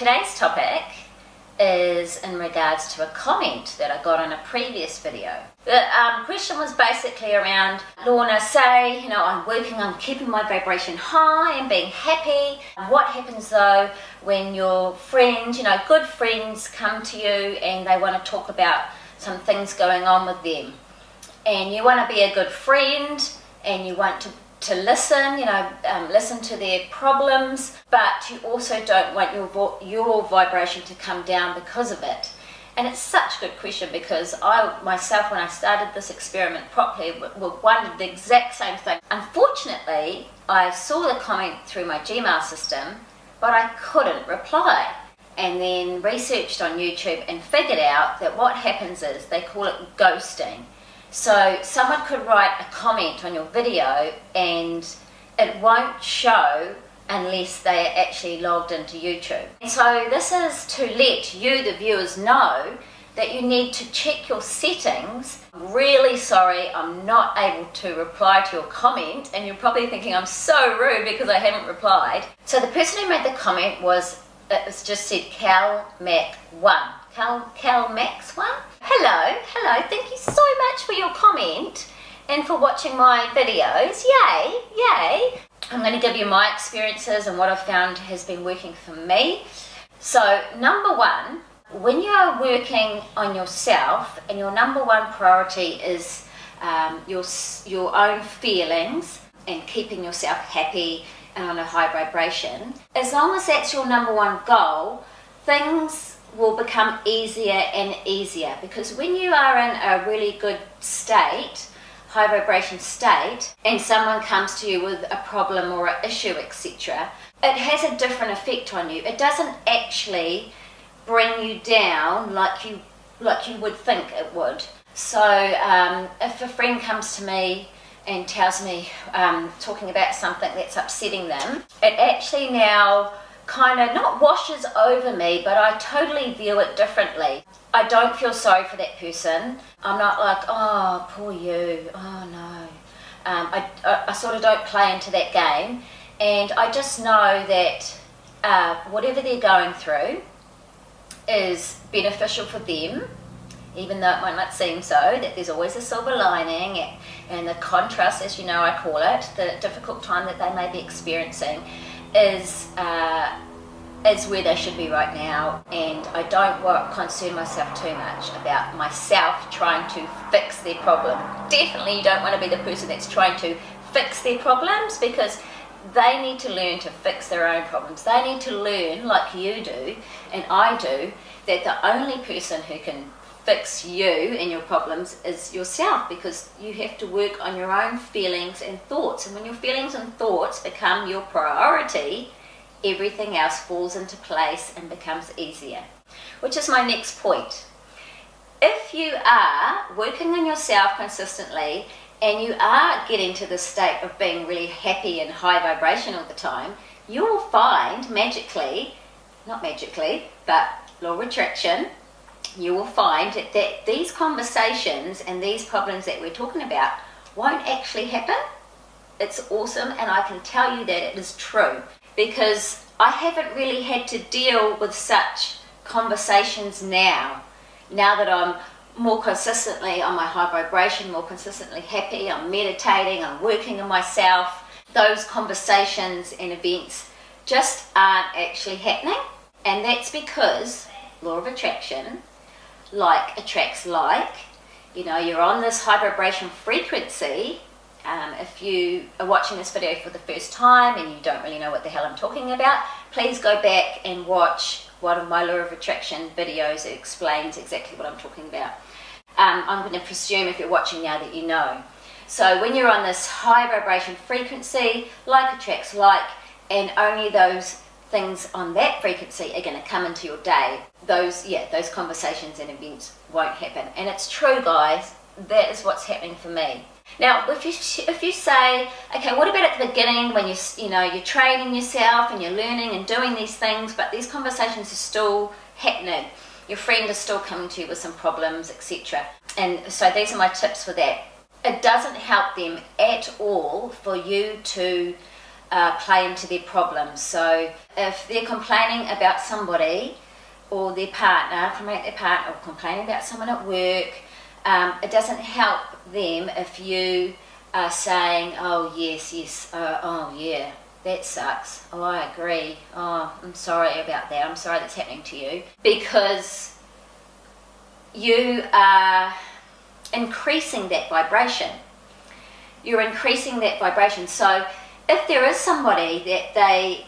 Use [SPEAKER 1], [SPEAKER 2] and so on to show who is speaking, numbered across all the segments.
[SPEAKER 1] today's topic is in regards to a comment that I got on a previous video. The question was basically around, Lorna, say, I'm working on keeping my vibration high and being happy. What happens though when your friends, good friends come to you and they want to talk about some things going on with them? And you want to be a good friend and you want to listen, listen to their problems, but you also don't want your vibration to come down because of it. And it's such a good question, because I myself, when I started this experiment properly, wondered the exact same thing. Unfortunately, I saw the comment through my Gmail system, but I couldn't reply. And then researched on YouTube and figured out that what happens is they call it ghosting. So someone could write a comment on your video and it won't show unless they are actually logged into YouTube. And so this is to let you, the viewers, know that you need to check your settings. Really sorry, I'm not able to reply to your comment, and you're probably thinking I'm so rude because I haven't replied. So the person who made the comment just said CalMac1. CalMax1? Hello, thank you so much for your comment and for watching my videos. Yay! I'm going to give you my experiences and what I've found has been working for me. So, number one, when you're working on yourself and your number one priority is your own feelings and keeping yourself happy and on a high vibration, as long as that's your number one goal, things will become easier and easier, because when you are in a really good state, high vibration state, and someone comes to you with a problem or an issue, etc., it has a different effect on you. It doesn't actually bring you down like you would think it would. So if a friend comes to me and tells me, talking about something that's upsetting them, it actually now kind of not washes over me, but I totally view it differently. I don't feel sorry for that person. I'm not like, oh, poor you, oh no. I sort of don't play into that game, and I just know that whatever they're going through is beneficial for them, even though it might not seem so, that there's always a silver lining, and the contrast, as you know I call it, the difficult time that they may be experiencing is where they should be right now. And I don't concern myself too much about myself trying to fix their problem. Definitely you don't want to be the person that's trying to fix their problems, because they need to learn to fix their own problems. They need to learn, like you do and I do, that the only person who can fix you and your problems is yourself, because you have to work on your own feelings and thoughts. And when your feelings and thoughts become your priority, everything else falls into place and becomes easier. Which is my next point. If you are working on yourself consistently and you are getting to the state of being really happy and high vibration all the time, you will find not magically, but law of attraction, you will find that these conversations and these problems that we're talking about won't actually happen. It's awesome, and I can tell you that it is true, because I haven't really had to deal with such conversations now that I'm more consistently on my high vibration, more consistently happy, I'm meditating, I'm working on myself. Those conversations and events just aren't actually happening, and that's because law of attraction, like attracts like. You're on this high vibration frequency. If you are watching this video for the first time and you don't really know what the hell I'm talking about, please go back and watch one of my law of attraction videos that explains exactly what I'm talking about. I'm going to presume if you're watching now that you know. So when you're on this high vibration frequency, like attracts like, and only those things on that frequency are going to come into your day, those conversations and events won't happen. And it's true, guys, that is what's happening for me. Now, if you say, okay, what about at the beginning when you're training yourself and you're learning and doing these things, but these conversations are still happening, your friend is still coming to you with some problems, etc. And so these are my tips for that. It doesn't help them at all for you to play into their problems. So if they're complaining about somebody or their partner, or complaining about someone at work, it doesn't help them if you are saying, oh yes, oh yeah, that sucks, oh I agree, oh I'm sorry about that, I'm sorry that's happening to you, because you are increasing that vibration. You're increasing that vibration. So if there is somebody that they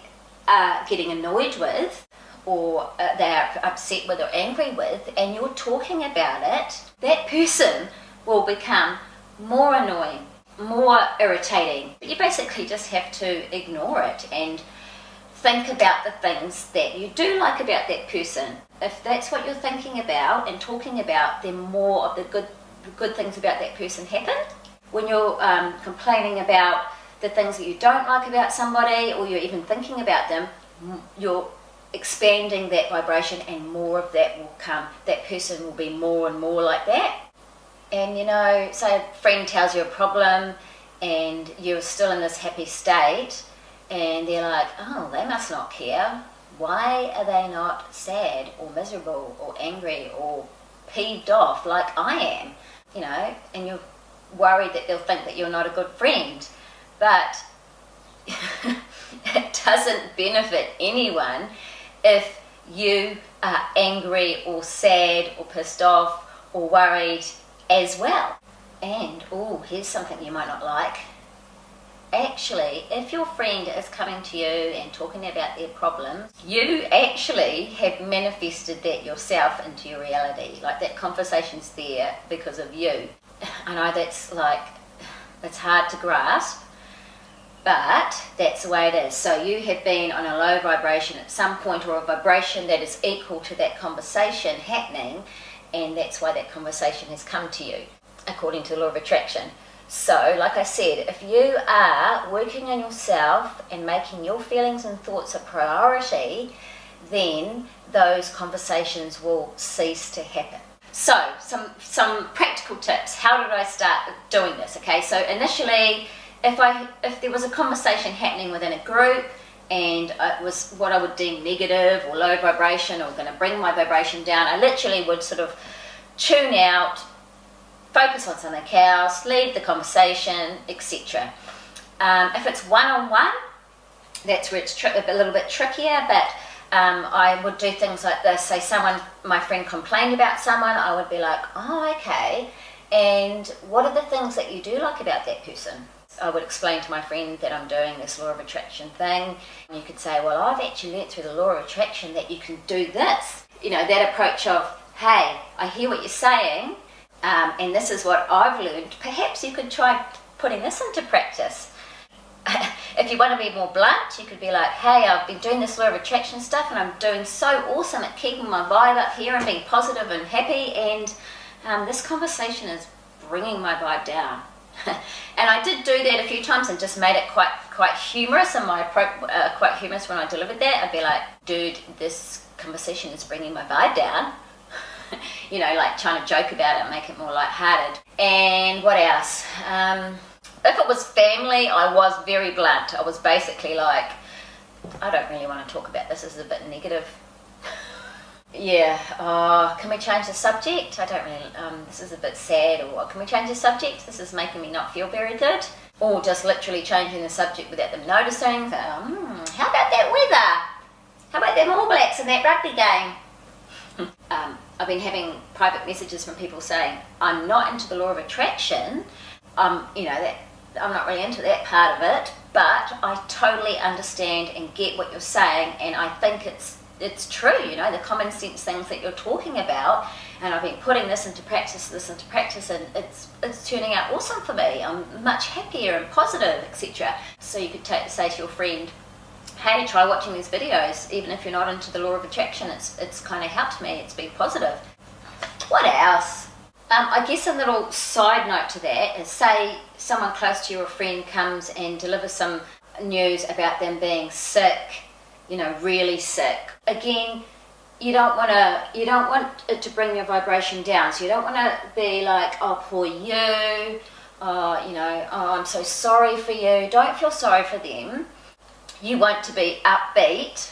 [SPEAKER 1] are getting annoyed with, or they're upset with or angry with, and you're talking about it, that person will become more annoying, more irritating. But you basically just have to ignore it and think about the things that you do like about that person. If that's what you're thinking about and talking about, then more of the good things about that person happen. When you're complaining about the things that you don't like about somebody, or you're even thinking about them, you're expanding that vibration, and more of that will come. That person will be more and more like that. And say a friend tells you a problem and you're still in this happy state, and they're like, oh, they must not care. Why are they not sad or miserable or angry or peeved off like I am? And you're worried that they'll think that you're not a good friend. But it doesn't benefit anyone if you are angry or sad or pissed off or worried as well. And here's something you might not like. Actually, if your friend is coming to you and talking about their problems, you actually have manifested that yourself into your reality. Like, that conversation's there because of you. I know that's it's hard to grasp, but that's the way it is. So you have been on a low vibration at some point, or a vibration that is equal to that conversation happening, and that's why that conversation has come to you, according to the law of attraction. So, like I said, if you are working on yourself and making your feelings and thoughts a priority, then those conversations will cease to happen. So, some practical tips. How did I start doing this? Okay, so initially, if there was a conversation happening within a group and it was what I would deem negative or low vibration, or going to bring my vibration down, I literally would sort of tune out, focus on something else, leave the conversation, etc. If it's one-on-one, that's where it's a little bit trickier, but I would do things like this. Say my friend complained about someone, I would be like, oh, okay, and what are the things that you do like about that person? I would explain to my friend that I'm doing this law of attraction thing. And you could say, well, I've actually learnt through the law of attraction that you can do this. That approach of, hey, I hear what you're saying, and this is what I've learned. Perhaps you could try putting this into practice. If you want to be more blunt, you could be like, hey, I've been doing this law of attraction stuff and I'm doing so awesome at keeping my vibe up here and being positive and happy, and this conversation is bringing my vibe down. And I did do that a few times and just made it quite humorous, and quite humorous when I delivered that. I'd be like, dude, this conversation is bringing my vibe down. Like trying to joke about it, make it more lighthearted. And what else? If it was family, I was very blunt. I was basically like, I don't really want to talk about this. This is a bit negative. Yeah, can we change the subject? I don't really, this is a bit sad. Or can we change the subject? This is making me not feel very good. Or just literally changing the subject without them noticing. So, how about that weather? How about them All Blacks in that rugby game? I've been having private messages from people saying, I'm not into the law of attraction. That I'm not really into that part of it, but I totally understand and get what you're saying, and I think it's true, the common sense things that you're talking about, and I've been putting this into practice, and it's turning out awesome for me. I'm much happier and positive, etc. So you could say to your friend, hey, try watching these videos, even if you're not into the law of attraction. It's kind of helped me, it's been positive. What else? I guess a little side note to that is, say someone close to you or a friend comes and delivers some news about them being sick, really sick. Again, you don't want it to bring your vibration down. So you don't want to be like, oh, poor you, oh, I'm so sorry for you. Don't feel sorry for them. You want to be upbeat,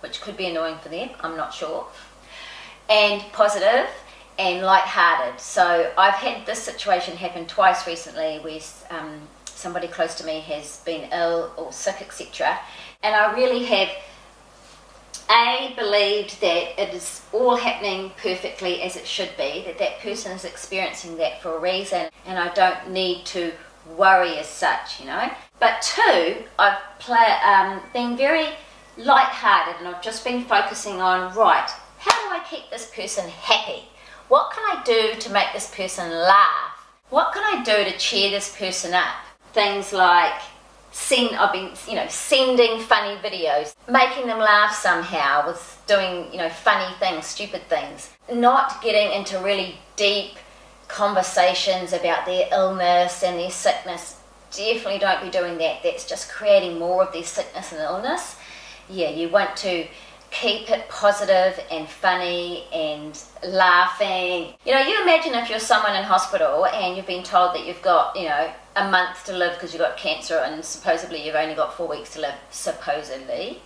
[SPEAKER 1] which could be annoying for them, I'm not sure, and positive and lighthearted. So I've had this situation happen twice recently where somebody close to me has been ill or sick, etc. And I really have believed that it is all happening perfectly as it should be, that that person is experiencing that for a reason, and I don't need to worry as such, you know. But two, I've been very lighthearted, and I've just been focusing on, right, how do I keep this person happy? What can I do to make this person laugh? What can I do to cheer this person up? Things like I've been, sending funny videos, making them laugh somehow with doing, funny things, stupid things. Not getting into really deep conversations about their illness and their sickness. Definitely don't be doing that. That's just creating more of their sickness and illness. Yeah, you want to keep it positive and funny and laughing. You imagine if you're someone in hospital and you've been told that you've got, a month to live because you've got cancer and supposedly you've only got 4 weeks to live, supposedly.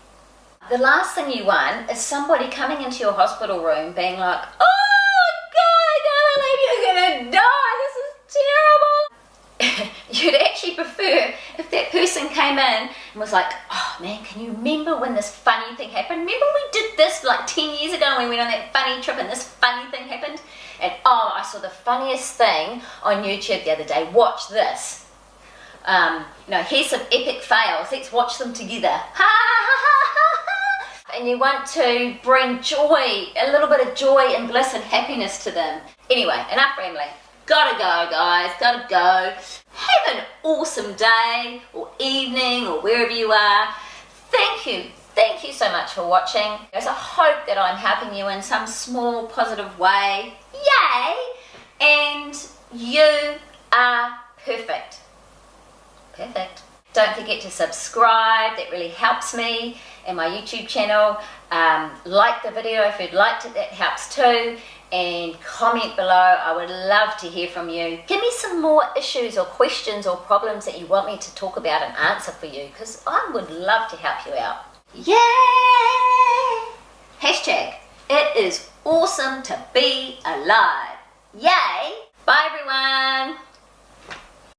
[SPEAKER 1] The last thing you want is somebody coming into your hospital room being like, oh God, I can't believe you're gonna die, this is terrible. You'd actually prefer if that person came in and was like, oh man, can you remember when this funny thing happened? Remember we did this like 10 years ago when we went on that funny trip and this funny thing happened? And oh, I saw the funniest thing on YouTube the other day. Watch this. Here's some epic fails. Let's watch them together. And you want to bring joy, a little bit of joy and bliss and happiness to them. Anyway, enough rambling. Gotta go, guys. Gotta go. Have an awesome day or evening or wherever you are. Thank you. Thank you so much for watching. I hope that I'm helping you in some small positive way. Yay! And you are perfect. Perfect. Don't forget to subscribe. That really helps me and my YouTube channel. Like the video if you'd liked it. That helps too. And comment below. I would love to hear from you. Give me some more issues or questions or problems that you want me to talk about and answer for you, because I would love to help you out. Yay! Hashtag, it is awesome to be alive. Yay! Bye everyone!